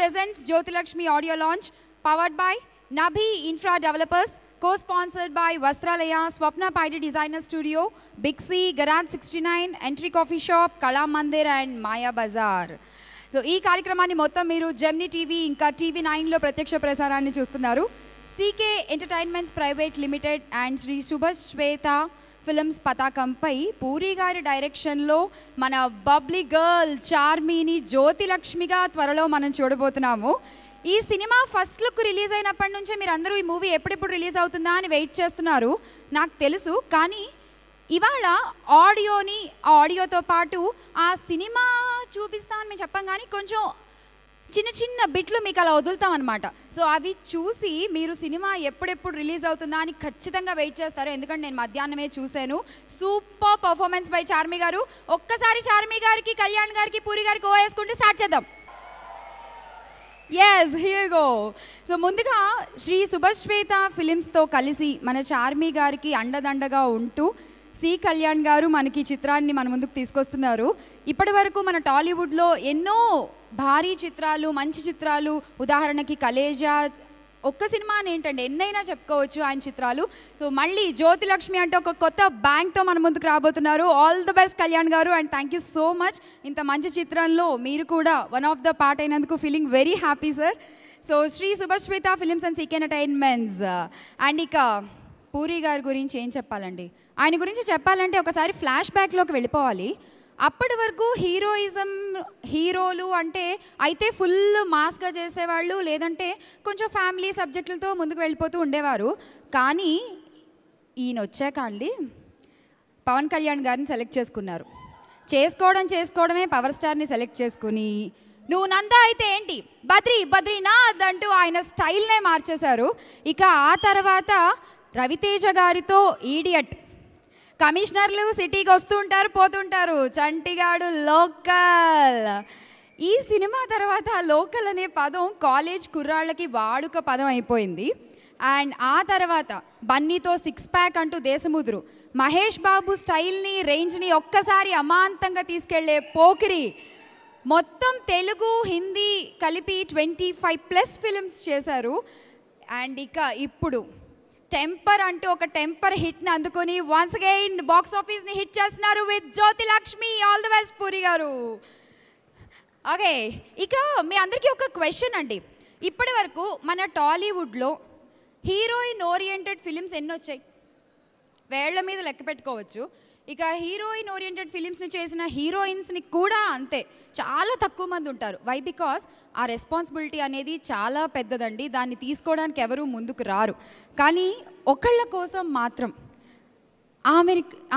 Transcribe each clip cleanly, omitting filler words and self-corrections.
presents Jyotilakshmi audio launch powered by Nabhi Infra Developers, co-sponsored by Vastralaya, Swapna Paidi Designer Studio, Big C, Garage 69, Entry Coffee Shop, Kala Mandir and Maya Bazaar. So ee కార్యక్రమాన్ని మొత్తం మీరు Gemini TV ఇంకా TV9 లో ప్రత్యక్ష ప్రసారాన్ని చూస్తున్నారు. CK Entertainments Private Limited and Shri Shubhashweta films పతాకంపై పూరి గారి డైరెక్షన్లో మన బబ్లీ గర్ల్ చార్మీని జ్యోతిలక్ష్మిగా త్వరలో మనం చూడబోతున్నాము. ఈ సినిమా ఫస్ట్ లుక్ రిలీజ్ అయినప్పటి నుంచే మీరు అందరూ ఈ మూవీ ఎప్పుడెప్పుడు రిలీజ్ అవుతుందా అని వెయిట్ చేస్తున్నారు, నాకు తెలుసు. కానీ ఇవాళ ఆడియోతో పాటు ఆ సినిమా చూపిస్తామని మేము చెప్పాం, కానీ కొంచెం చిన్న చిన్న బిట్లు మీకు అలా వదులుతాం అనమాట. సో అవి చూసి మీరు సినిమా ఎప్పుడెప్పుడు రిలీజ్ అవుతుందా అని ఖచ్చితంగా వెయిట్ చేస్తారు. ఎందుకంటే నేను మధ్యాహ్నమే చూశాను. సూపర్ పర్ఫార్మెన్స్ బై చార్మి గారు. ఒక్కసారి చార్మి గారికి, కళ్యాణ్ గారికి, పూరి గారికి ఓ వేసుకుంటే స్టార్ట్ చేద్దాం. Yes, here go. సో ముందుగా శ్రీ శుభశ్వేత ఫిలిమ్స్తో కలిసి మన చార్మి గారికి అండదండగా ఉంటూ సి కళ్యాణ్ గారు మనకి చిత్రాన్ని మన ముందుకు తీసుకొస్తున్నారు. ఇప్పటి వరకు మన టాలీవుడ్లో ఎన్నో భారీ చిత్రాలు, మంచి చిత్రాలు, ఉదాహరణకి కలేజా, ఒక్క సినిమా అని ఏంటంటే ఎన్నైనా చెప్పుకోవచ్చు ఆయన చిత్రాలు. సో మళ్ళీ జ్యోతిలక్ష్మి అంటే ఒక కొత్త బ్యాంక్తో మన ముందుకు రాబోతున్నారు. ఆల్ ది బెస్ట్ కళ్యాణ్ గారు, and thank you so much. ఇంత మంచి చిత్రంలో మీరు కూడా వన్ ఆఫ్ ద పార్ట్ అయినందుకు feeling very happy sir. So Shri Shubhashweta films and CK entertainments. And ఇక పూరి గారి గురించి ఏం చెప్పాలండి, ఆయన గురించి చెప్పాలంటే ఒకసారి ఫ్లాష్ బ్యాక్లోకి వెళ్ళిపోవాలి. అప్పటి వరకు హీరోలు అంటే అయితే ఫుల్ మాస్గా చేసేవాళ్ళు, లేదంటే కొంచెం ఫ్యామిలీ సబ్జెక్టులతో ముందుకు వెళ్ళిపోతూ ఉండేవారు. కానీ ఈయన వచ్చాక అండి పవన్ కళ్యాణ్ గారిని సెలెక్ట్ చేసుకున్నారు. చేసుకోవడమే పవర్ స్టార్ని సెలెక్ట్ చేసుకుని, నువ్వు నందా అయితే ఏంటి, బద్రీనాథ్ అంటూ ఆయన స్టైల్నే మార్చేశారు. ఇక ఆ తర్వాత రవితేజ గారితో ఈడియట్, కమిషనర్లు సిటీకి వస్తుంటారు పోతుంటారు, చంటిగాడు లోకల్. ఈ సినిమా తర్వాత లోకల్ అనే పదం కాలేజ్ కుర్రాళ్ళకి వాడుక పదం అయిపోయింది. అండ్ ఆ తర్వాత బన్నీతో 6 ప్యాక్ అంటూ దేశముదురు, మహేష్ బాబు స్టైల్ని, రేంజ్ని ఒక్కసారి అమాంతంగా తీసుకెళ్లే పోకిరి, మొత్తం తెలుగు హిందీ కలిపి 25+ ఫిల్మ్స్ చేశారు. అండ్ ఇక ఇప్పుడు టెంపర్ అంటూ ఒక టెంపర్ హిట్ని అందుకొని వన్స్ అగైన్ బాక్స్ ఆఫీస్ని హిట్ చేస్తున్నారు with Jyothilakshmi. All the best puri గారు. ఓకే, ఇక మీ అందరికీ ఒక క్వశ్చన్ అండి. ఇప్పటి వరకు మన టాలీవుడ్లో హీరోయిన్ ఓరియంటెడ్ ఫిలిమ్స్ ఎన్ని వచ్చాయి? వేళ్ల మీద లెక్క పెట్టుకోవచ్చు. ఇక హీరోయిన్ ఓరియంటెడ్ ఫిలిమ్స్ని చేసిన హీరోయిన్స్ని కూడా అంతే, చాలా తక్కువ మంది ఉంటారు. వై? బికాస్ ఆ రెస్పాన్సిబిలిటీ అనేది చాలా పెద్దదండి, దాన్ని తీసుకోవడానికి ఎవరూ ముందుకు రారు. కానీ ఒకళ్ళ కోసం మాత్రం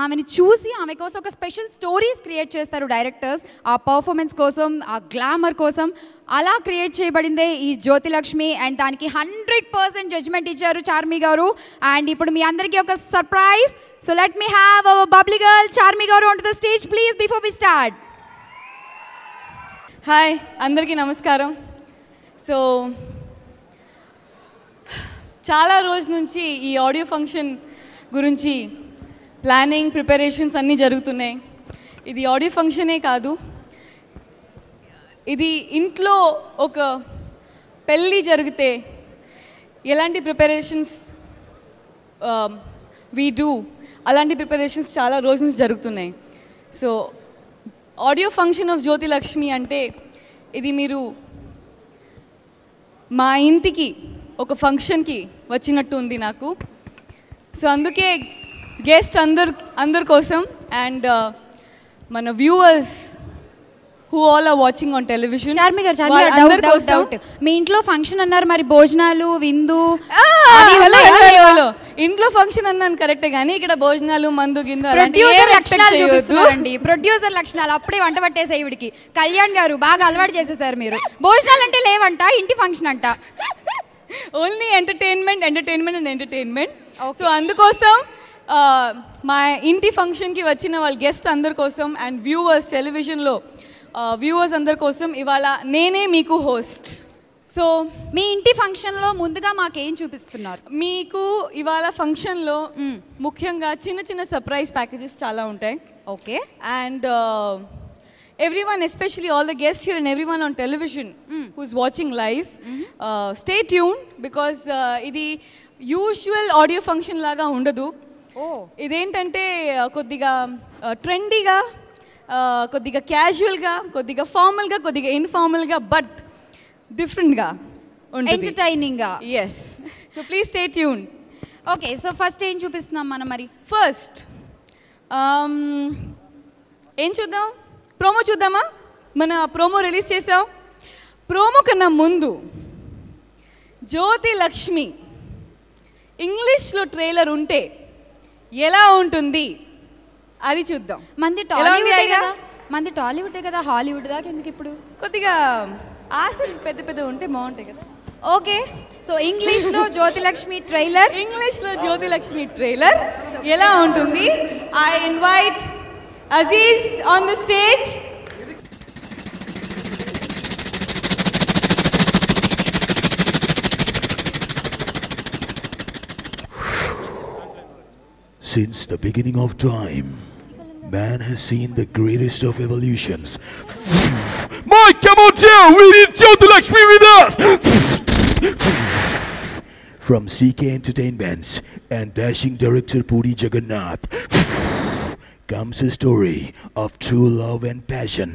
ఆమెని చూసి ఆమె కోసం ఒక స్పెషల్ స్టోరీస్ క్రియేట్ చేస్తారు డైరెక్టర్స్, ఆ పర్ఫార్మెన్స్ కోసం, ఆ గ్లామర్ కోసం. అలా క్రియేట్ చేయబడిందే ఈ జ్యోతిలక్ష్మి. అండ్ దానికి 100% జడ్జ్మెంట్ ఇచ్చారు చార్మి గారు. అండ్ ఇప్పుడు మీ అందరికీ ఒక surprise. So let me have our bubbly girl Charmi గారు on to the stage please before we start. Hi, అందరికీ నమస్కారం. సో చాలా రోజు నుంచి ఈ ఆడియో ఫంక్షన్ గురించి ప్లానింగ్, ప్రిపరేషన్స్ అన్నీ జరుగుతున్నాయి. ఇది ఆడియో ఫంక్షనే కాదు, ఇది ఇంట్లో ఒక పెళ్ళి జరిగితే ఎలాంటి ప్రిపరేషన్స్ వీ డూ, అలాంటి ప్రిపరేషన్స్ చాలా రోజు నుంచి జరుగుతున్నాయి. So audio function of Jyothilakshmi అంటే ఇది మీరు మా ఇంటికి ఒక ఫంక్షన్కి వచ్చినట్టు ఉంది నాకు. సో అందుకే గెస్ట్ అందరి కోసం అండ్ మన viewers who all are watching on television. Charmi గారు డౌట్, మీ ఇంట్లో ఫంక్షన్ అన్నారు, మరి భోజనాలు, విందు? ఇంట్లో ఫంక్షన్ అన్నాను కరెక్టే, కానీ ఇక్కడ భోజనాలు, మందు, గిందు ప్రొడ్యూసర్ లక్షణాలు అప్పుడే వంట పట్టేసే ఇవిడికి. కళ్యాణ్ గారు బాగా అలవాటు చేసేసారు మీరు. భోజనాలు అంటే లేవంట, ఇంటి ఫంక్షన్ అంట. Only entertainment. సో అందుకోసం మా ఇంటి ఫంక్షన్కి వచ్చిన వాళ్ళ గెస్ట్ అందరి కోసం అండ్ వ్యూవర్స్, టెలివిజన్లో వ్యూవర్స్ అందరి కోసం ఇవాళ నేనే మీకు హోస్ట్. సో మీ ఇంటి ఫంక్షన్లో ముందుగా మాకేం చూపిస్తున్నారు? మీకు ఇవాళ ఫంక్షన్లో ముఖ్యంగా చిన్న చిన్న సర్ప్రైజ్ ప్యాకేజెస్ చాలా ఉంటాయి. Okay. And everyone, especially all the guests here and everyone on television who's watching live, stay tuned because ఇది యూజువల్ ఆడియో ఫంక్షన్ లాగా ఉండదు. ఇదేంటంటే కొద్దిగా ట్రెండీగా, కొద్దిగా క్యాజువల్గా, కొద్దిగా ఫార్మల్గా, కొద్దిగా ఇన్ఫార్మల్గా, బట్ డిఫరెంట్గా ఉంటుంది, ఎంటర్టైనింగ్గా. Yes, so please stay tuned. Okay, so first ఏం చూపిస్తున్నాం మనం? మరి ఫస్ట్ ఏం చూద్దాం? ప్రోమో చూద్దామా? మన ప్రోమో రిలీజ్ చేసాం. ప్రోమో కన్నా ముందు జ్యోతి లక్ష్మి ఇంగ్లీష్లో ట్రైలర్ ఉంటే ఎలా ఉంటుంది అది చూద్దాం. మంది టాలీవుడ్ కదా, హాలీవుడ్ దాకా ఎందుకు ఇప్పుడు? కొద్దిగా ఆశలు పెద్ద పెద్ద ఉంటే బాగుంటాయి కదా. ఓకే, సో ఇంగ్లీష్లో జ్యోతిలక్ష్మి ట్రైలర్, ఇంగ్లీష్లో జ్యోతిలక్ష్మి ట్రైలర్ ఎలా ఉంటుంది? I invite Aziz on the stage. Since the beginning of time, man has seen the greatest of evolutions. Mike, come on down! We need Jyotilakshmi with us! From CK Entertainments and dashing director Puri Jagannath comes a story of true love and passion.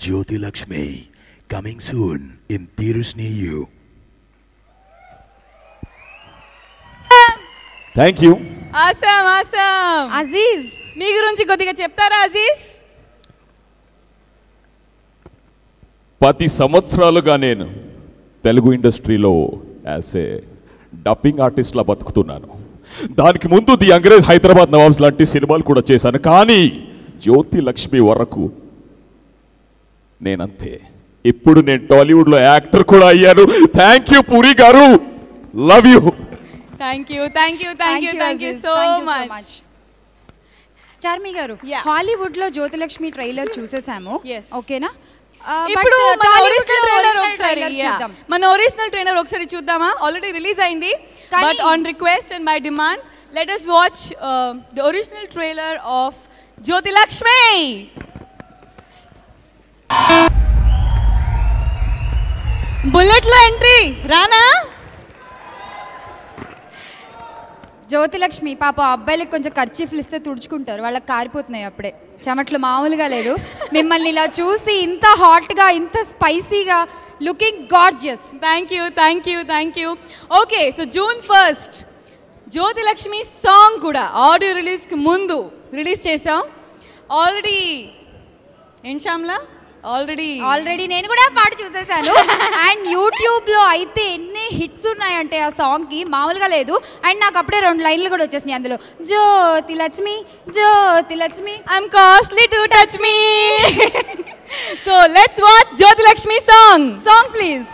Jyotilakshmi, coming soon in theaters near you. Thank you. Awesome, awesome. Aziz, మీ గురించి కొద్దిగా చెప్తారా అజీజ్? 10 సంవత్సరాలుగా నేను తెలుగు ఇండస్ట్రీలో as a dubbing ఆర్టిస్ట్లా బతుకుతున్నాను. దానికి ముందు the Angrez, Hyderabad nawabs లాంటి సినిమాలు కూడా చేశాను. కానీ జ్యోతి లక్ష్మి వరకు నేనంతే. ఇప్పుడు నేను టాలీవుడ్లో యాక్టర్ కూడా అయ్యాను. థ్యాంక్ యూ పూరి గారు, love you. Thank you, thank you, thank you, thank you so much. Charmi గారు, హాలీవుడ్లో జ్యోతిలక్ష్మి ట్రైలర్ చూసేసాము, ఓకేనా? ఇప్పుడు మన ఒరిజినల్ ట్రైలర్ ఒకసారి చూద్దామా? ఆల్రెడీ రిలీజ్ అయింది, but on request and by demand let us watch the original trailer of Jyothilakshmi. Bullet లో entry రానా? జ్యోతిలక్ష్మి పాప అబ్బాయిలకు కొంచెం ఖర్చీఫ్లు ఇస్తే తుడుచుకుంటారు, వాళ్ళకి కారిపోతున్నాయి అప్పుడే చెమట్లు, మామూలుగా లేదు. మిమ్మల్ని ఇలా చూసి ఇంత హాట్గా, ఇంత స్పైసీగా, looking gorgeous. Thank you, thank you, thank you. Okay, so June 1st Jyothilakshmi song కూడా ఆడియో రిలీజ్కి ముందు రిలీజ్ చేసాం. ఆల్రెడీ ఏం శ్యామ్లా? ఆల్రెడీ నేను కూడా పాట చూసేసాను. అండ్ యూట్యూబ్లో అయితే ఎన్ని హిట్స్ ఉన్నాయంటే ఆ సాంగ్కి, మామూలుగా లేదు. అండ్ నాకు అప్పుడే 2 లైన్లు కూడా వచ్చేసినాయి అందులో, Jyothilakshmi Jyothilakshmi I'm costly to touch me. So let's watch Jyothilakshmi song please.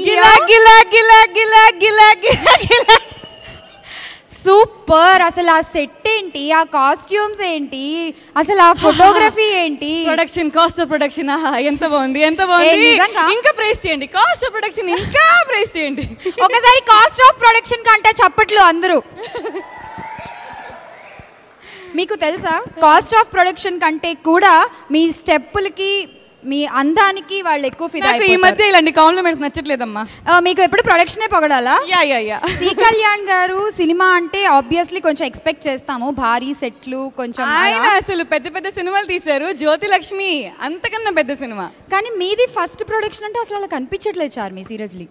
గిలా గిలా గిలా గిలా గిలా గిలా గిలా. సూపర్. అసలు ఆ సెట్ ఏంటి, ఆ కాస్ట్యూమ్స్ ఏంటి, అసలు ఆ ఫోటోగ్రఫీ ఏంటి, ప్రొడక్షన్, కాస్ట్ ఆఫ్ ప్రొడక్షన్, ఎంత బాగుంది, ఎంత బాగుంది. ఇంకా ప్రైస్ చేయండి, కాస్ట్ ఆఫ్ ప్రొడక్షన్ ఇంకా ప్రైస్ చేయండి. ఒకసారి కాస్ట్ ఆఫ్ ప్రొడక్షన్ కంటే చప్పట్లు అందరూ. మీకు తెలుసా, కాస్ట్ ఆఫ్ ప్రొడక్షన్ కంటే కూడా మీ స్టెప్పులకి, మీ అందానికి వాళ్ళు ఎక్కువ ఫిదా అయిపోతారు. ఈ మధ్య ఇలాంటి కాంప్లిమెంట్స్ నచ్చట్లేదమ్మా. మీకు ఎప్పుడు ప్రొడక్షనే పొగడాలా? సి కళ్యాణ్ గారు సినిమా అంటే ఆబ్వియస్లీ కొంచెం ఎక్స్పెక్ట్ చేస్తాము, భారీ సెట్లు, కొంచెం. ఆయన అసలు పెద్ద పెద్ద సినిమాలు తీశారు, జ్యోతిలక్ష్మి అంతకన్నా పెద్ద సినిమా. కానీ మీది ఫస్ట్ ప్రొడక్షన్ అంటే అసలు అలా కనిపించట్లేదు చార్మి, సీరియస్లీ.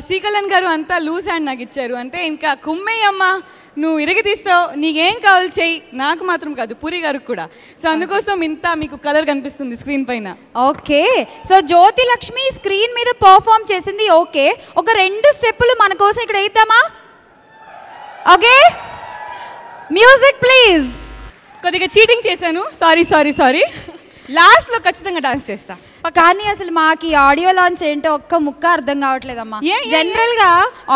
సి కళ్యాణ్ గారు అంతా లూజ్ హ్యాండ్ నాకు ఇచ్చారు, అంటే ఇంకా కుమ్మయ్యమ్మా నువ్వు ఇరగ తీస్తావు, నీకేం కావాలి చెయ్యి, నాకు మాత్రం కాదు పూరి గారికి కూడా. సో అందుకోసం ఇంత మీకు కలర్ కనిపిస్తుంది స్క్రీన్ పైన. ఓకే, సో జ్యోతిలక్ష్మి స్క్రీన్ మీద పర్ఫామ్ చేసింది. ఓకే, ఒక 2 స్టెప్పులు మన కోసం ఇక్కడ వేద్దామా? Okay, music please. కొద్దిగా చీటింగ్ చేశాను, సారీ. లాస్ట్లో ఖచ్చితంగా డాన్స్ చేస్తా. కానీ అసలు మాకు ఈ ఆడియో లాంచ్ ఏంటో ఒక్క ముక్క అర్థం కావట్లేదమ్మా. జనరల్గా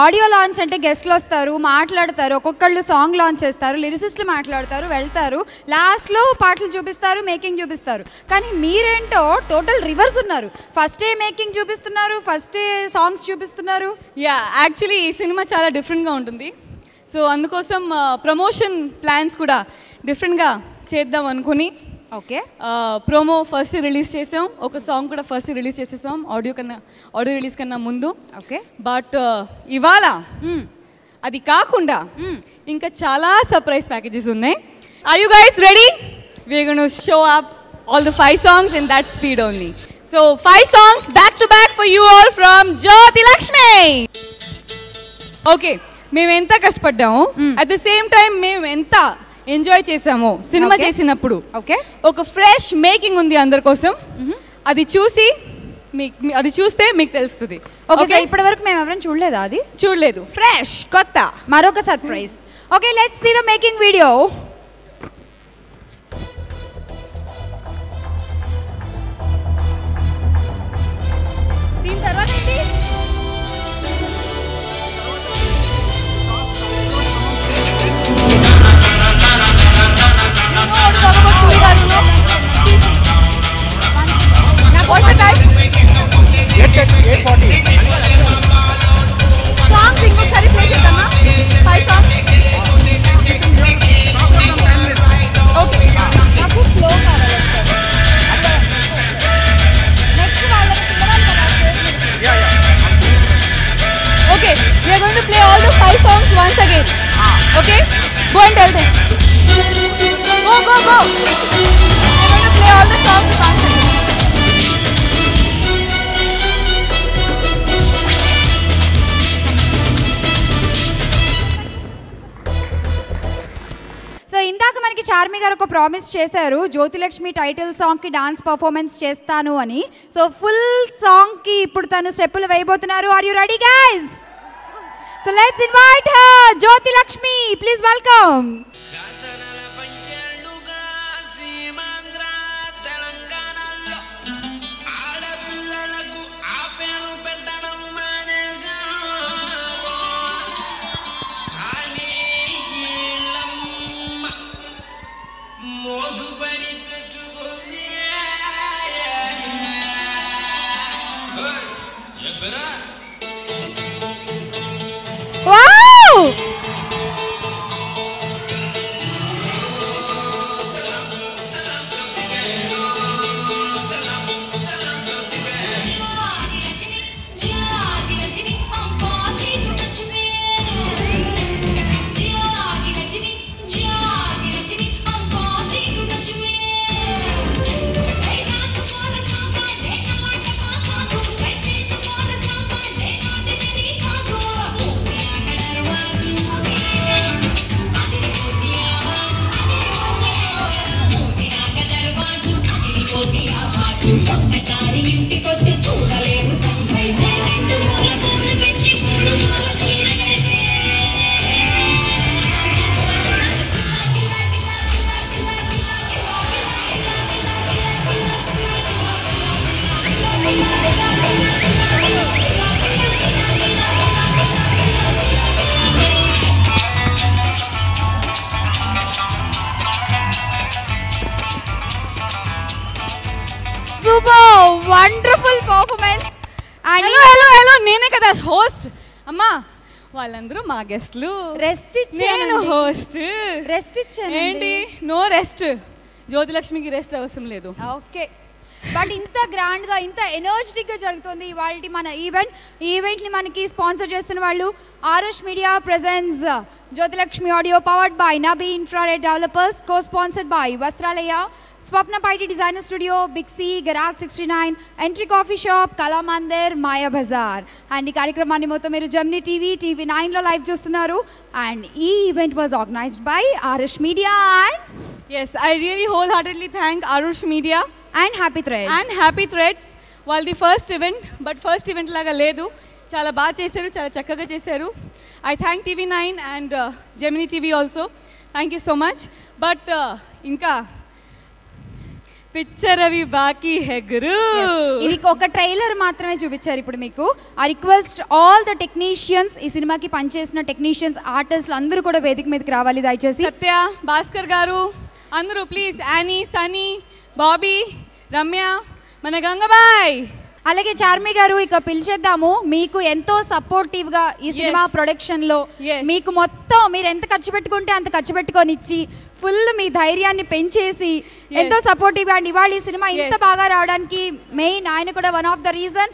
ఆడియో లాంచ్ అంటే గెస్ట్లు వస్తారు, మాట్లాడతారు, ఒక్కొక్కళ్ళు సాంగ్ లాంచ్ చేస్తారు, లిరిసిస్టులు మాట్లాడతారు, వెళ్తారు, లాస్ట్లో పాటలు చూపిస్తారు, మేకింగ్ చూపిస్తారు. కానీ మీరేంటో టోటల్ రివర్స్ ఉన్నారు. ఫస్టే మేకింగ్ చూపిస్తున్నారు, ఫస్టే సాంగ్స్ చూపిస్తున్నారు. యాక్చువల్లీ ఈ సినిమా చాలా డిఫరెంట్గా ఉంటుంది. సో అందుకోసం ప్రమోషన్ ప్లాన్స్ కూడా డిఫరెంట్గా చేద్దాం అనుకుని ఓకే ప్రోమో ఫస్ట్ రిలీజ్ చేసాం, ఒక సాంగ్ కూడా ఫస్ట్ రిలీజ్ చేసేసాం ఆడియో రిలీజ్ కన్నా ముందు. ఓకే బట్ ఇవాళ అది కాకుండా ఇంకా చాలా సర్ప్రైజ్ ప్యాకేజెస్ ఉన్నాయి. Are you guys ready? We are gonna show up all the 5 songs in that speed only. So 5 songs back to back for you all from Jyoti Lakshmi. Okay, మేము ఎంత కష్టపడ్డాము, at the same time మేము ఎంత enjoy చేసాము cinema చేసినప్పుడు. Okay ఒక fresh making ఉంది అందరి కోసం, అది చూస్తే మీకు తెలుస్తుంది. ఓకే ఇప్పటి వరకు మేము ఎవరైనా చూడలేదా? అది చూడలేదు, ఫ్రెష్ కొత్త మరొక surprise. Okay let's see the making video. దీని తర్వాత ఏంటి? What's the time? 8:40. Songs ఇంకొకసారి ప్లే చేద్దామా? 5 songs. Okay. నాకు ఫ్లో కావాలి. నెక్స్ట్ వాళ్ళకి Okay, we are going to play all the 5 songs once again. Okay? Go and tell them. Go. We are going to play all the songs once again. So ఇందాక మనకి చార్మి గారు ఒక promise చేశారు, Jyothilakshmi title సాంగ్కి dance performance చేస్తాను అని. So full సాంగ్కి ఇప్పుడు తను స్టెప్పులు వేయబోతున్నారు. Are you ready guys? So let's invite her, Jyothilakshmi. Please welcome. Wow! Super wonderful performance. And hello నేనే కదా హోస్ట్. అమ్మా వాళ్ళందరూ మా గెస్ట్లు. రెస్ట్ ఇచ్చాను. నేను హోస్ట్. రెస్ట్ ఇచ్చాను. ఏంటి నో రెస్ట్? జ్యోతిలక్ష్మికి రెస్ట్ అవసరం లేదు. ఓకే బట్ ఇంత గ్రాండ్గా ఇంత ఎనర్జెటిక్గా జరుగుతుంది ఇవాళ మన ఈవెంట్ని మనకి స్పాన్సర్ చేస్తున్న వాళ్ళు Aarush media presence Jyothilakshmi audio powered by Nabi infrared developers, co sponsored by Vastralaya, Swapna Paiti Designer Studio, Big C, Garage 69, Entry Coffee Shop, Kala Mandir, Maya Bazaar. And ఈ కార్యక్రమాన్ని మొత్తం మీరు జెమినీ TV9లో లైవ్ చూస్తున్నారు. And ఈ event was organised by Aarush media and yes, I really wholeheartedly thank Arush Media and Happy Threads. వాళ్ళది first event, but first event లాగా లేదు, చాలా బాగా చేశారు, చాలా చక్కగా చేశారు. I thank TV9 and Gemini TV also. Thank you so much. But ఇంకా పిక్చర్ అవి బాకీ హై గురు. ఇది ఒక ట్రైలర్ మాత్రమే చూపించారు ఇప్పుడు మీకు. ఆ రిక్వెస్ట్ ఆల్ ద టెక్నీషియన్స్, ఈ సినిమాకి పనిచేసిన టెక్నీషియన్స్, ఆర్టిస్టులు అందరూ కూడా వేదిక మీదకి రావాలి దయచేసి. సత్య, భాస్కర్ గారు అందరూ ప్లీజ్, యానీ, సనీ, బాబీ, రమ్య, మన గంగబాయ్. అలాగే చార్మి గారు ఇక పిలిచేద్దాము. మీకు ఎంతో సపోర్టివ్ గా ఈ సినిమా ప్రొడక్షన్ లో మీకు మొత్తం మీరు ఎంత ఖర్చు పెట్టుకుంటే అంత ఖర్చు పెట్టుకొని ఇచ్చి ఫుల్ మీ ధైర్యాన్ని పెంచేసి ఎంతో సపోర్టివ్ గా ఇవాళ ఈ సినిమా ఇంత బాగా రావడానికి మెయిన్ ఆయన కూడా one of the reason.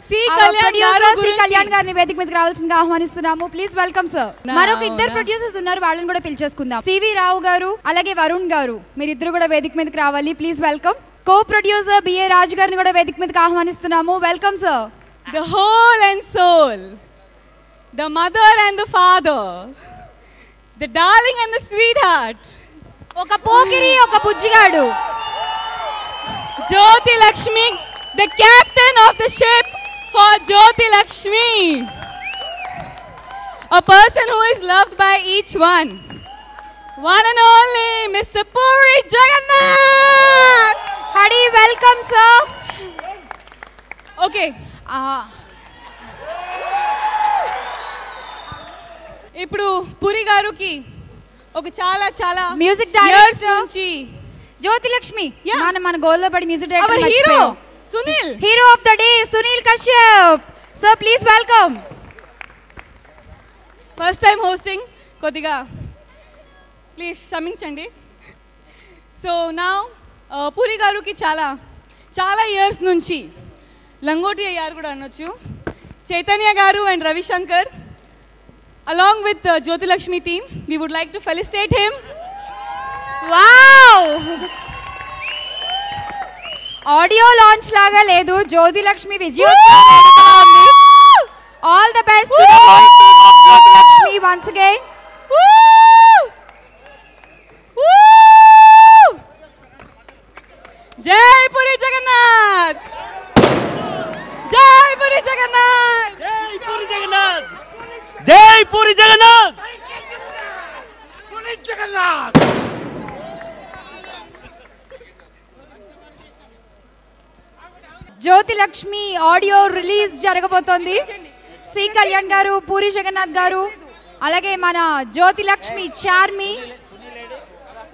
Producer C Kalyan గారిని వేదిక మీదకి రావాల్సిందిగా ఆహ్వానిస్తున్నాము. Please welcome sir. మరొక ఇద్దరు ప్రొడ్యూసర్స్ ఉన్నారు, వాళ్ళని కూడా పిలిచేసుకుందాం. సివి రావు గారు అలాగే వరుణ్ గారు, మీరిద్దరు కూడా వేదిక మీదకి రావాలి. Please welcome. Co producer BA Raju గారిని కూడా వేదిక మీదకి ఆహ్వానిస్తున్నాము. Welcome sir. The whole and soul, the mother and the father, the darling and the sweet heart, ఒక పోకిరి ఒక Bujjigadu, Jyothi Lakshmi, the captain of the ship for Jyothi Lakshmi, a person who is loved by each one and only Mr. Puri Jagannath. Hadi, welcome sir. Okay. ఇప్పుడు పూరి గారికి ఒక చాలా చాలా music director నుంచి జ్యోతి లక్ష్మి మన గోల్లో పడి music director hero Sunil, hero of the day Sunil Kashyap sir. Please welcome. First time hosting, కొద్దిగా please క్షమించండి. సో నా పూరి గారికి చాలా చాలా ఇయర్స్ నుంచి లంగోటి అయ్యారు కూడా అనొచ్చు. చైతన్య గారు and Ravishankar along with Jyoti Lakshmi team, we would like to felicitate him. Wow! Audio launch laga ledu, Jyoti Lakshmi Vijayotsav vedikala undi. All the best to the whole team of Jyoti Lakshmi once again. Jai Puri Jagannath! Jai Puri Jagannath! Jai Puri Jagannath! Jai Puri Jagannath! Puri Jagannath! Jyothi Lakshmi audio release జరగబోతోంది. C Kalyan గారు, పూరి జగన్నాథ్ గారు, అలాగే మన జ్యోతి లక్ష్మి చార్మి,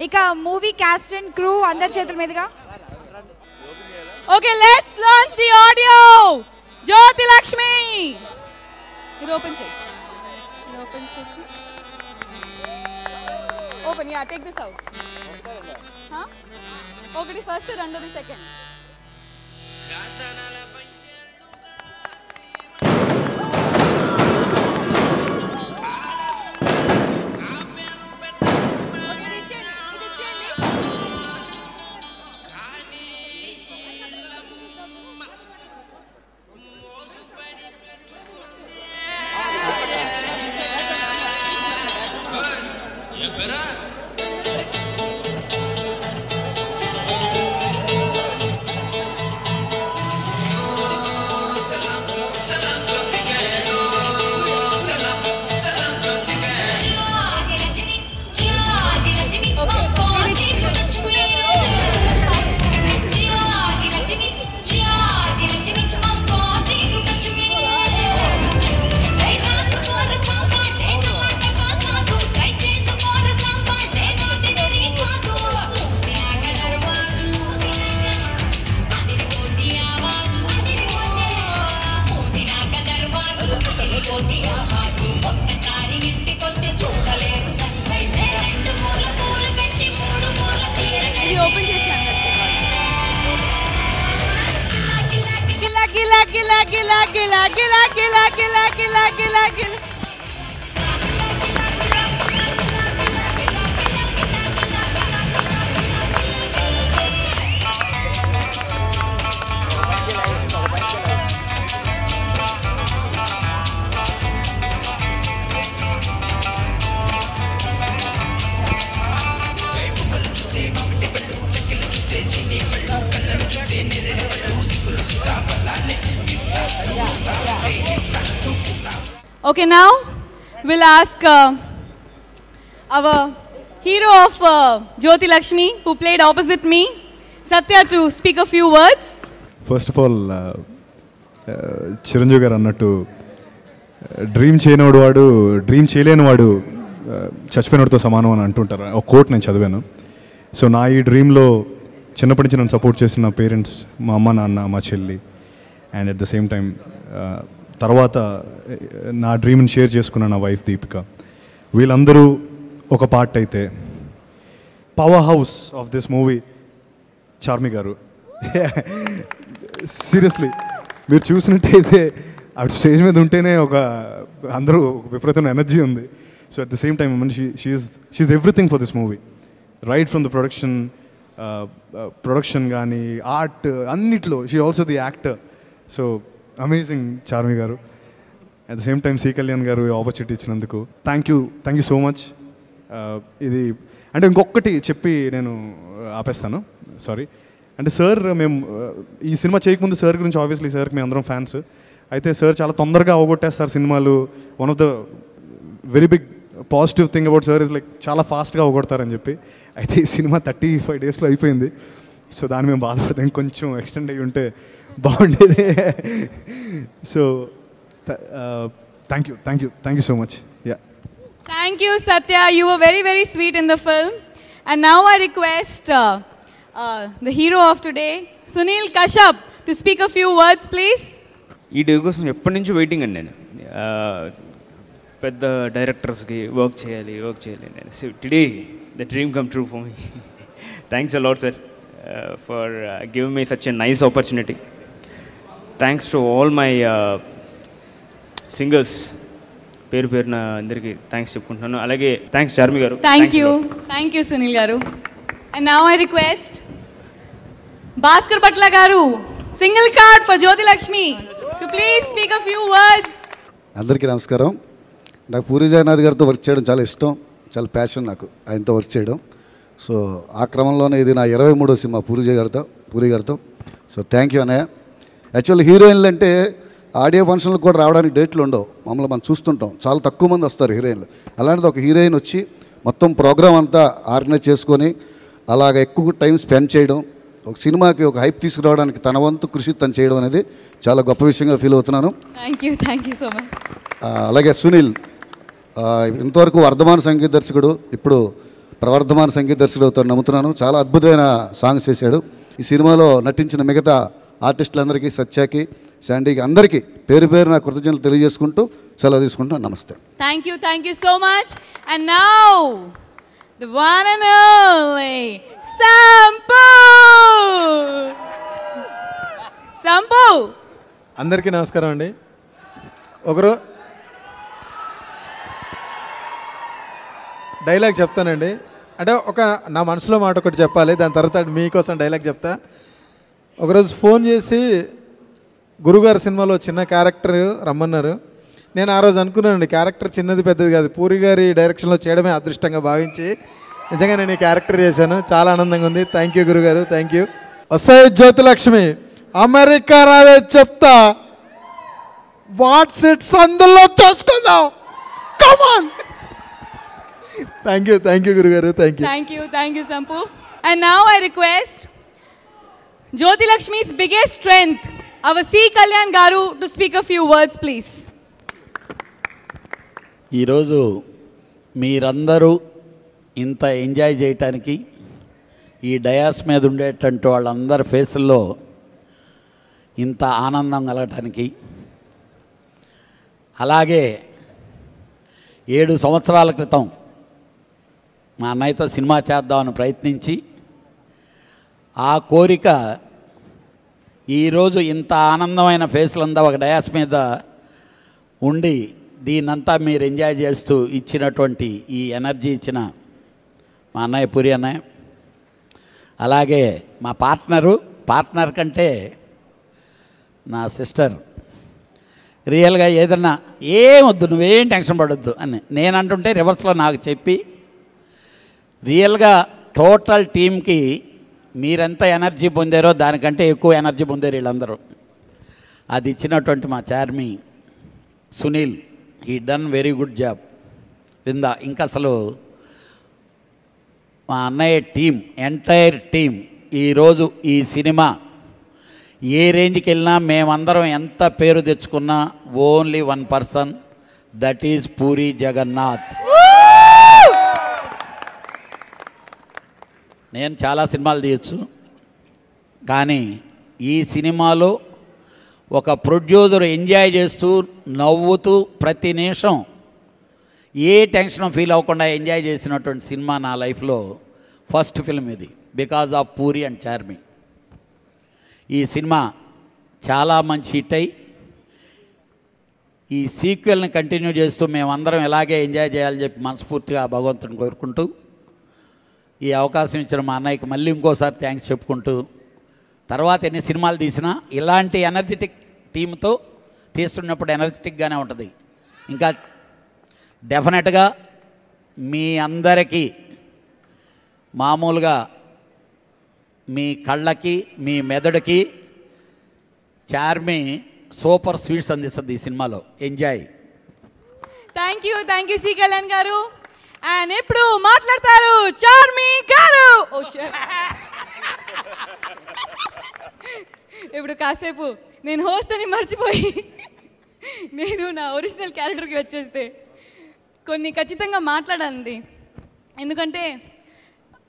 ఇక movie cost and crew అందరి చేతుల మీదుగా. Okay, let's launch the audio. Jyoti Lakshmi. ఇది ఓపెన్ చేయి. ఇది ఓపెన్ చేసి. Open, yeah, take this out. ఒకటి ఫస్ట్, రెండోది second. Okay, now we'll ask our hero of Jyoti Lakshmi, who played opposite me, Satya, to speak a few words. First of all, Chiranjeevi గారు అన్నట్టు dream చేయనివాడు వాడు dream చేయలేని వాడు చచ్చిపోయినవాడితో సమానం అని అంటుంటారు. ఒక కోట్ నేను చదివాను. సో నా ఈ డ్రీమ్లో చిన్నప్పటి నుంచి నన్ను సపోర్ట్ చేసిన నా పేరెంట్స్, మా అమ్మ నాన్న, మా చెల్లి, and at the same time తర్వాత నా డ్రీమ్ని షేర్ చేసుకున్న నా వైఫ్ దీపిక, వీళ్ళందరూ ఒక పార్ట్ అయితే power house of this movie Charmi గారు. సీరియస్లీ మీరు చూసినట్టయితే అటు స్టేజ్ మీద ఉంటేనే అందరూ విపరీతమైన ఎనర్జీ ఉంది. So at the same time she's everything for this movie, right from the production కానీ ఆర్ట్ అన్నిట్లో she also the actor. So amazing Charmi garu. At the same time C Kalyan garu opportunity ఇచ్చినందుకు థ్యాంక్ యూ సో మచ్. ఇది అంటే ఇంకొకటి చెప్పి నేను ఆపేస్తాను, sorry. అంటే sir మేము ఈ సినిమా చేయకముందు సార్ గురించి ఆబ్వియస్లీ సార్కి మేము అందరం ఫ్యాన్స్. అయితే సార్ చాలా తొందరగా అవగొట్టేస్తారు సినిమాలు. One of the very big positive thing about sir is like చాలా ఫాస్ట్గా అవగొడతారని చెప్పి. అయితే ఈ సినిమా 35 డేస్లో అయిపోయింది. సో దాన్ని మేము బాధపడతాం, కొంచెం ఎక్స్టెండ్ అయ్యి ఉంటే బాగుండేది. So thank you so much. Yeah, Thank you, Satya. You were very, very sweet in the film. And now I request the hero of today, Sunil Kashyap, to speak a few words, please. ఈ day కోసం ఎప్పటి నుంచి waiting అండి నేను. పెద్ద డైరెక్టర్స్కి work చేయాలి నేను. So today the dream come true for me. Thanks a lot sir for giving me such a nice opportunity. Thanks to all my singers, పేరున అందరికీ థ్యాంక్స్ చెప్పుకుంటున్నాను. అలాగే థ్యాంక్స్ చార్మి గారు. Thank you Sunil garu. And now I request Bhaskar Patla garu, single card for Jyothi Lakshmi, to please speak a few words. అందరికీ నమస్కారం. నాకు పూరి జగన్నాథ్ గారితో work చేయడం చాలా ఇష్టం, చాలా ప్యాషన్ నాకు ఆయనతో వర్క్ చేయడం. సో ఆ క్రమంలోనే ఇది నా 23వ సినిమా పూరి గారితో. సో థ్యాంక్ యూ అన్నయ్య. యాక్చువల్లీ హీరోయిన్లు అంటే ఆడియో ఫంక్షన్లకు కూడా రావడానికి డేట్లు ఉండవు. మమ్మల్ని మనం చూస్తుంటాం, చాలా తక్కువ మంది వస్తారు హీరోయిన్లు. అలాంటిది ఒక హీరోయిన్ వచ్చి మొత్తం ప్రోగ్రామ్ అంతా ఆర్గనైజ్ చేసుకొని అలాగ ఎక్కువ టైం స్పెండ్ చేయడం, ఒక సినిమాకి ఒక హైప్ తీసుకురావడానికి తన వంతు కృషి తను చేయడం అనేది చాలా గొప్ప విషయంగా ఫీల్ అవుతున్నాను. Thank you so much. అలాగే సునీల్ ఇంతవరకు వర్ధమాన సంగీత దర్శకుడు, ఇప్పుడు ప్రవర్ధమాన సంగీత దర్శకుడు అవుతాను నమ్ముతున్నాను. చాలా అద్భుతమైన సాంగ్స్ చేశాడు. ఈ సినిమాలో నటించిన మిగతా ఆర్టిస్టులందరికీ, సత్యాకి, శాండీకి, అందరికీ పేరు నా కృతజ్ఞతలు తెలియజేసుకుంటూ సెలవు తీసుకుంటాను. నమస్తే. Thank you so much. And now the one and only Sampu. అందరికీ నమస్కారం అండి. ఒకరు డైలాగ్ చెప్తానండి. అంటే నా మనసులో మాట ఒకటి చెప్పాలి, దాని తర్వాత మీకోసం డైలాగ్ చెప్తా. ఒకరోజు ఫోన్ చేసి గురుగారు సినిమాలో చిన్న క్యారెక్టర్ రమ్మన్నారు. నేను ఆ రోజు అనుకున్నానండి, క్యారెక్టర్ చిన్నది పెద్దది కాదు, పూరి గారి డైరెక్షన్లో చేయడమే అదృష్టంగా భావించి నిజంగా నేను ఈ క్యారెక్టర్ చేశాను. చాలా ఆనందంగా ఉంది. థ్యాంక్ యూ గురుగారు, థ్యాంక్ యూ. వస్తాయి జ్యోతిలక్ష్మి, అమెరికా రావే చెప్తా, వాట్స్ ఇట్స్ అందులో చూసుకుందాం, కమాన్. థ్యాంక్ యూ గురుగారు, thank you Sampu. And now I request Jyoti Lakshmi's biggest strength, our C. Kalyan Garu, to speak a few words, please. ఈరోజు మీరందరూ ఇంత ఎంజాయ్ చేయటానికి, ఈ డయాస్ మీద ఉండేటువంటి వాళ్ళందరి ఫేసుల్లో ఇంత ఆనందం కలగటానికి, అలాగే 7 సంవత్సరాల క్రితం మా అన్నయ్యతో సినిమా చేద్దామని ప్రయత్నించి ఆ కోరిక ఈరోజు ఇంత ఆనందమైన ఫేస్లంతా ఒక డయాస్ మీద ఉండి దీనంతా మీరు ఎంజాయ్ చేస్తూ ఇచ్చినటువంటి ఈ ఎనర్జీ ఇచ్చిన మా అన్నయ్య పూరి అన్నయ్య, అలాగే మా పార్ట్నర్ కంటే నా సిస్టర్, రియల్గా ఏదన్నా ఏమొద్దు, నువ్వేం టెన్షన్ పడొద్దు అని నేను అంటుంటే రివర్స్లో నాకు చెప్పి రియల్గా టోటల్ టీమ్కి మీరెంత ఎనర్జీ పొందారో దానికంటే ఎక్కువ ఎనర్జీ పొందారు వీళ్ళందరూ. అది ఇచ్చినటువంటి మా Charmi, Sunil, he done very good job. ఇంకా అసలు మా అన్నయ్య టీం, ఎంటైర్ టీం ఈరోజు ఈ సినిమా ఏ రేంజ్కి వెళ్ళినా మేమందరం ఎంత పేరు తెచ్చుకున్నా only 1 person, that is Puri Jagannadh. నేను చాలా సినిమాలు తీయచ్చు, కానీ ఈ సినిమాలో ఒక ప్రొడ్యూసర్ ఎంజాయ్ చేస్తూ నవ్వుతూ ప్రతి నిమిషం ఏ టెన్షన్ ఫీల్ అవ్వకుండా ఎంజాయ్ చేసినటువంటి సినిమా నా లైఫ్లో ఫస్ట్ ఫిల్మ్ ఇది, because of puri and Charmi. ఈ సినిమా చాలా మంచి హిట్ అయ్యి ఈ సీక్వెల్ని కంటిన్యూ చేస్తూ మేమందరం ఇలాగే ఎంజాయ్ చేయాలని చెప్పి మనస్ఫూర్తిగా భగవంతుని కోరుకుంటూ ఈ అవకాశం ఇచ్చిన మా అన్నయ్యకి మళ్ళీ ఇంకోసారి థ్యాంక్స్ చెప్పుకుంటూ, తర్వాత ఎన్ని సినిమాలు తీసినా ఇలాంటి ఎనర్జెటిక్ టీంతో తీస్తున్నప్పుడు ఎనర్జెటిక్గానే ఉంటుంది. ఇంకా డెఫినెట్గా మీ అందరికీ మామూలుగా మీ కళ్ళకి మీ మెదడుకి చార్మి సూపర్ స్వీట్స్ అందిస్తుంది ఈ సినిమాలో. Enjoy. Thank you C Kalyan గారు. అండ్ ఇప్పుడు మాట్లాడతారు చార్మి గారు. ఇప్పుడు కాసేపు నేను హోస్ట్ అని మర్చిపోయి నేను నా ఒరిజినల్ క్యారెక్టర్కి వచ్చేస్తే కొన్ని ఖచ్చితంగా మాట్లాడాలండి. ఎందుకంటే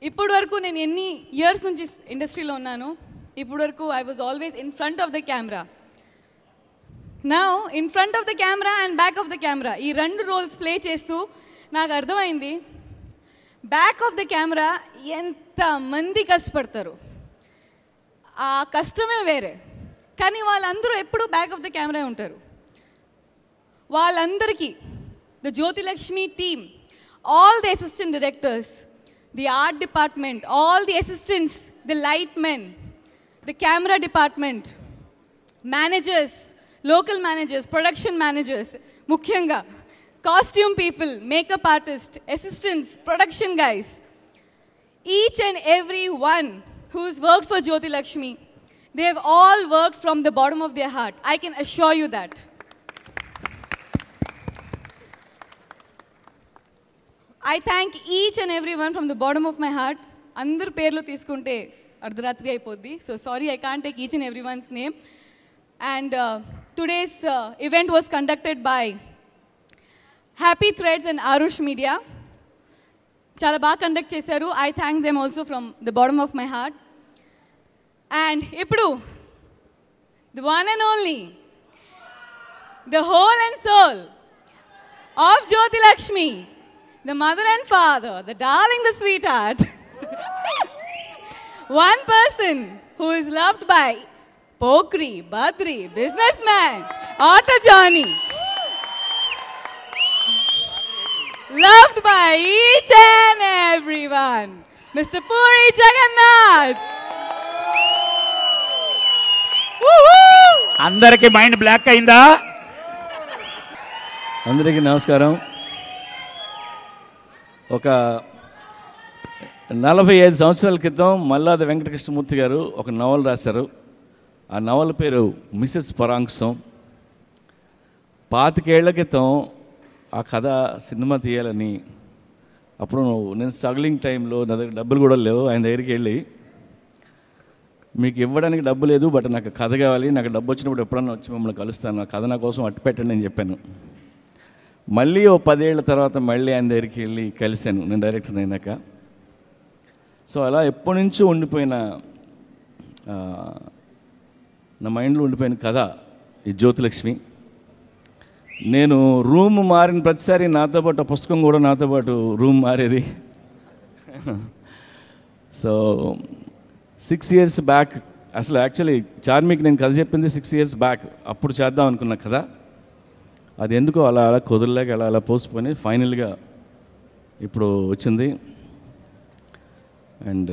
ఇప్పటి వరకు నేను ఎన్ని ఇయర్స్ నుంచి ఇండస్ట్రీలో ఉన్నాను, ఇప్పటి వరకు I was always in front of the camera. Now in front of the camera and back of the camera ఈ రెండు రోల్స్ ప్లే చేస్తూ నాకు అర్థమైంది బ్యాక్ ఆఫ్ ద కెమెరా ఎంతమంది కష్టపడతారు, ఆ కష్టమే వేరే. కానీ వాళ్ళందరూ ఎప్పుడూ బ్యాక్ ఆఫ్ ద కెమెరా ఉంటారు. వాళ్ళందరికీ the Jyothilakshmi team, all the assistant directors, the art department, all the assistants, the light men, the camera department, managers, local managers, production managers, mukhyanga, costume people, makeup artists, assistants, production guys, each and every one who's worked for Jyotilakshmi, they have all worked from the bottom of their heart. I can assure you that. I thank each and everyone from the bottom of my heart. Andar perlu తీసుకుంటే అర్ధరాత్రి అయిపోద్ది. So sorry, I can't take each and everyone's name. And today's event was conducted by Happy Threads and Arush Media. చాలా బాగా conduct చేశారు. I thank them also from the bottom of my heart. And ఇప్పుడు the one and only, the whole and soul of Jyotilakshmi, the mother and father, the darling, the sweetheart. One person who is loved by Pokri, Badri, businessman, Auto Johnny. Loved by each and everyone, Mr. Puri Jagannath. అందరికి mind block అయిందా? అందరికీ నమస్కారం. ఒక 45 సంవత్సరాల క్రితం మల్లాది వెంకటకృష్ణమూర్తి గారు ఒక నవల రాశారు. ఆ నవల పేరు మిసెస్ పరాంక్సం. 25 ఏళ్ల క్రితం ఆ కథ సినిమా తీయాలని, అప్పుడు నేను స్ట్రగ్లింగ్ టైంలో నా దగ్గర డబ్బులు కూడా లేవు, ఆయన దగ్గరికి వెళ్ళి మీకు ఇవ్వడానికి డబ్బు లేదు, బట్ నాకు కథ కావాలి, నాకు డబ్బు వచ్చినప్పుడు ఎప్పుడన్నా వచ్చి మిమ్మల్ని కలుస్తాను, ఆ కథ నా కోసం అట్టు పెట్టండి అని చెప్పాను. మళ్ళీ 10 ఏళ్ల తర్వాత మళ్ళీ ఆయన దగ్గరికి వెళ్ళి కలిశాను నేను డైరెక్టర్ అయినాక. సో అలా ఎప్పటి నుంచో ఉండిపోయిన నా మైండ్లో ఉండిపోయిన కథ ఈ జ్యోతిలక్ష్మి. నేను రూమ్ మారిన ప్రతిసారి నాతో పాటు పుస్తకం కూడా నాతో పాటు రూమ్ మారేది. సో 6 years బ్యాక్, అసలు యాక్చువల్లీ చార్మికి నేను కథ చెప్పింది 6 years బ్యాక్. అప్పుడు చేద్దాం అనుకున్న కథ అది ఎందుకో అలా అలా కుదరలేక అలా పోసుకొని ఫైనల్గా ఇప్పుడు వచ్చింది. అండ్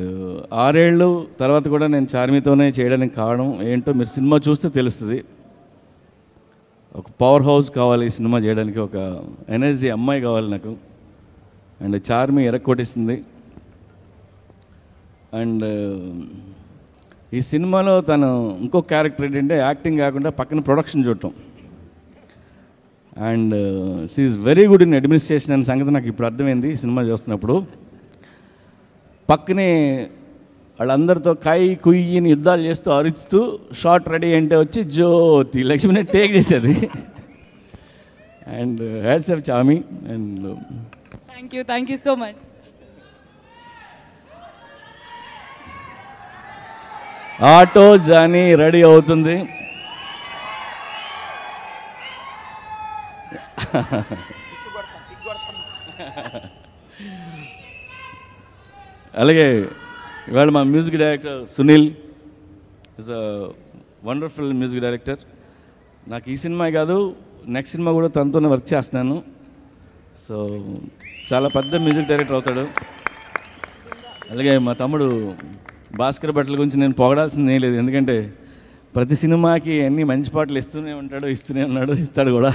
6 ఏళ్ళు తర్వాత కూడా నేను చార్మితోనే చేయడానికి కారణం ఏంటో మీరు సినిమా చూస్తే తెలుస్తుంది. ఒక పవర్ హౌస్ కావాలి ఈ సినిమా చేయడానికి, ఒక ఎనర్జీ అమ్మాయి కావాలి నాకు. అండ్ చార్మి ఎరక్కొట్టేసింది. అండ్ ఈ సినిమాలో తను ఇంకో క్యారెక్టర్ ఏంటంటే యాక్టింగ్ కాకుండా పక్కన ప్రొడక్షన్ చూడటం. And she is very good in administration అనే సంగతి నాకు ఇప్పుడు అర్థమైంది ఈ సినిమా చూస్తున్నప్పుడు. పక్కనే వాళ్ళందరితో కుయ్యిని యుద్ధాలు చేస్తూ అరుచుతూ షార్ట్ రెడీ అంటే వచ్చి జ్యోతి లక్ష్మిని టేక్ చేసేది. And hats off Charmi. And thank you so much. Auto Johnny ready అవుతుంది. అలాగే ఇవాళ మా music director Sunil is a wonderful music director. నాకు ఈ సినిమా కాదు, నెక్స్ట్ సినిమా కూడా తనతోనే వర్క్ చేస్తున్నాను. సో చాలా పెద్ద మ్యూజిక్ డైరెక్టర్ అవుతాడు. అలాగే మా తమ్ముడు భాస్కర్ భట్ల గురించి నేను పొగడాల్సింది ఏం లేదు, ఎందుకంటే ప్రతి సినిమాకి అన్ని మంచి పాటలు ఇస్తూనే ఉంటాడు, ఇస్తూనే ఉన్నాడు, ఇస్తాడు కూడా.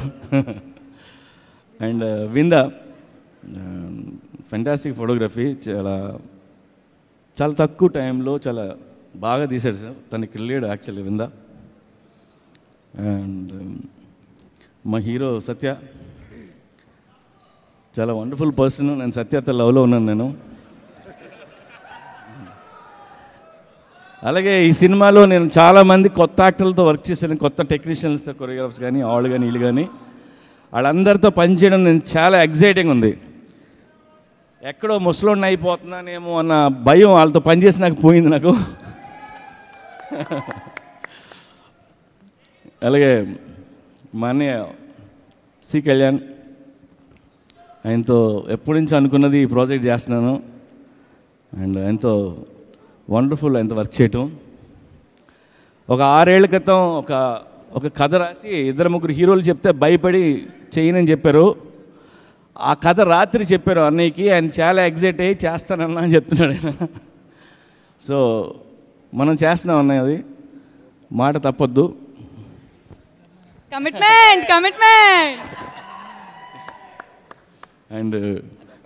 అండ్ విందా ఫెంటాస్టిక్ ఫోటోగ్రఫీ, చాలా తక్కువ టైంలో చాలా బాగా తీశాడు సార్. తనకి లేడు యాక్చువల్లీ విందా. అండ్ మా హీరో సత్య చాలా వండర్ఫుల్ పర్సన్. నేను సత్యతో లవ్లో ఉన్నాను నేను. అలాగే ఈ సినిమాలో నేను చాలామంది కొత్త యాక్టర్లతో వర్క్ చేశాను, కొత్త టెక్నీషియన్స్తో, కొరియోగ్రాఫర్స్ కానీ, వాళ్ళు కానీ, వీళ్ళు కానీ, వాళ్ళందరితో పనిచేయడం నేను చాలా ఎగ్జైటింగ్ ఉంది. ఎక్కడో ముసలోడిని అయిపోతున్నానేమో అన్న భయం వాళ్ళతో పనిచేసి నాకు పోయింది నాకు. అలాగే మా అన్నయ్య సి కళ్యాణ్, ఆయనతో ఎప్పటి నుంచి అనుకున్నది ఈ ప్రాజెక్ట్ చేస్తున్నాను. అండ్ ఆయనతో వండర్ఫుల్ ఆయనతో వర్క్ చేయటం. ఒక 6 ఏళ్ల క్రితం ఒక కథ రాసి 2-3 హీరోలు చెప్తే భయపడి చేయనని చెప్పారు. ఆ కథ రాత్రి చెప్పారు అన్నయ్యకి, ఆయన చాలా ఎగ్జైట్ అయ్యి చేస్తానన్నా అని చెప్తున్నాడు ఆయన. సో మనం చేస్తున్నాం అన్నయ్య, అది మాట తప్పొద్దు. కమిట్మెంట్. అండ్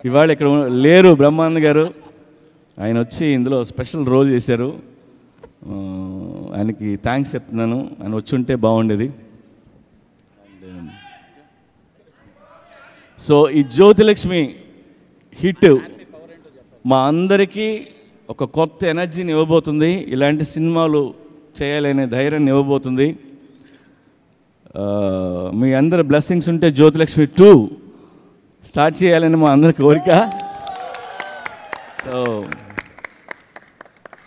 ఇవాళ ఇక్కడ లేరు బ్రహ్మానంద్ గారు, ఆయన వచ్చి ఇందులో స్పెషల్ రోల్ చేశారు. ఆయనకి థ్యాంక్స్ చెప్తున్నాను, ఆయన వచ్చి ఉంటే బాగుండేది. సో ఈ జ్యోతిలక్ష్మి హిట్ మా అందరికీ ఒక కొత్త ఎనర్జీని ఇవ్వబోతుంది, ఇలాంటి సినిమాలు చేయాలనే ధైర్యాన్ని ఇవ్వబోతుంది. మీ అందరి బ్లెస్సింగ్స్ ఉంటే జ్యోతిలక్ష్మి 2 స్టార్ట్ చేయాలని మా అందరి కోరిక. సో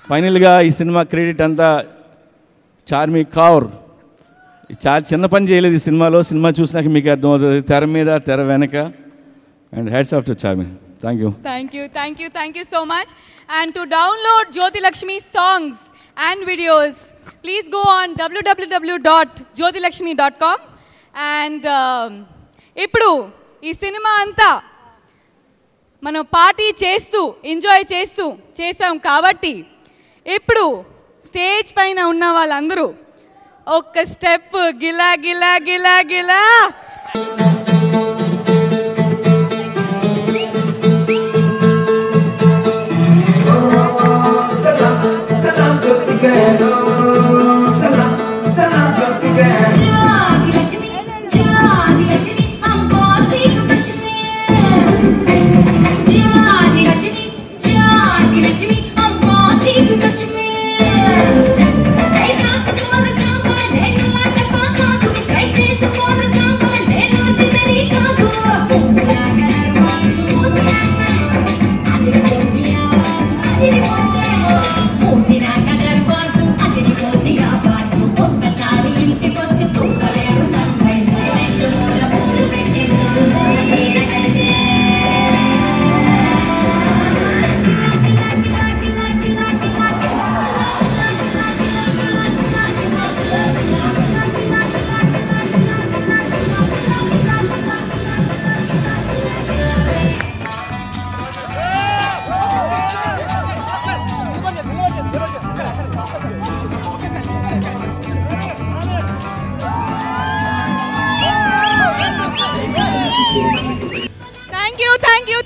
ఫైనల్గా ఈ సినిమా క్రెడిట్ అంతా చార్మి కౌర్. చాలా చిన్న పని చేయలేదు ఈ సినిమాలో, సినిమా చూసినాక మీకు అర్థమవుతుంది తెర మీద తెర వెనక. And hats off to Charmi. Thank you so much. And to download Jyoti Lakshmi songs and videos, please go on www.jyotilakshmi.com. And ఇప్పుడు ఈ సినిమా అంతా మనం పార్టీ చేస్తూ ఎంజాయ్ చేస్తూ చేసాం కాబట్టి ఇప్పుడు స్టేజ్ పైన ఉన్న వాళ్ళందరూ ఒక్క స్టెప్ గిలా గిలా గిలా గిలా.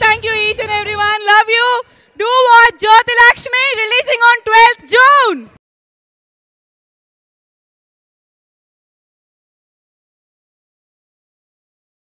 Thank you each and everyone. Love you. Do watch Jyoti Lakshmi releasing on 12th June.